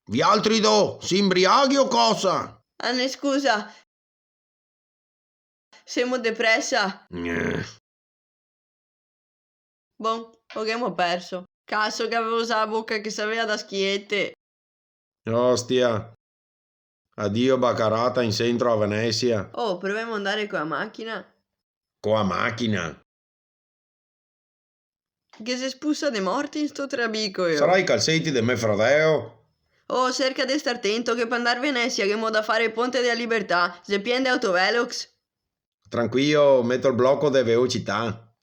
Vi altri si imbriaghi o cosa? Anne, scusa. Siamo depressa. Bon, abbiamo perso. Cazzo che avevo usato la bocca che sapeva da schiette. Ostia. Addio Baccarata in centro a Venezia. Oh, proviamo ad andare con la macchina. Con la macchina. Che si spussa de morti in sto trabico io. Sarai i calzetti del mio fradeo? Oh, cerca di star attento che per andare a Venezia che mo da fare il ponte della libertà. Se piende autovelox. Tranquillo, metto il blocco di velocità.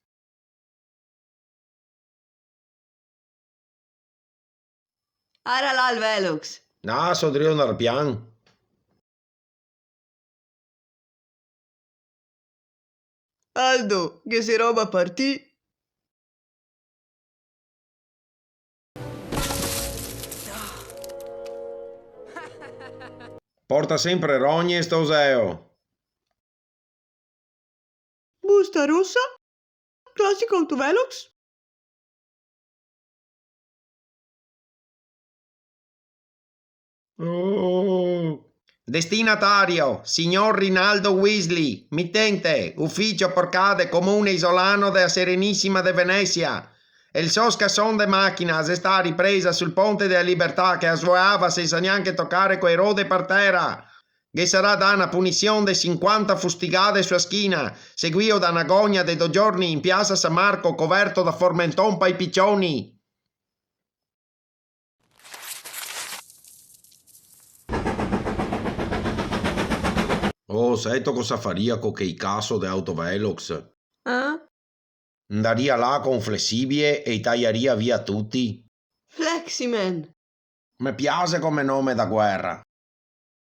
Ara là il velox. No, so drio andare pian. Aldo, che se roba partì. Porta sempre rogne sto Oseo. Busta rossa? Classico autovelox? Oh. Destinatario, signor Rinaldo Weasley, mittente, ufficio porcade comune isolano della Serenissima de Venezia. Il suo scasson de macchina se sta ripresa sul ponte della libertà che asvoava senza neanche toccare quei rode per terra. Che sarà da una punizione de 50 fustigate sua schina, seguito da una gogna de 2 giorni in piazza San Marco coperto da formenton pai piccioni. Oh, sai tu cosa faria con quei caso de autovelox? Andaria là con flessibile e tagliaria via tutti. Fleximan. Mi piace come nome da guerra.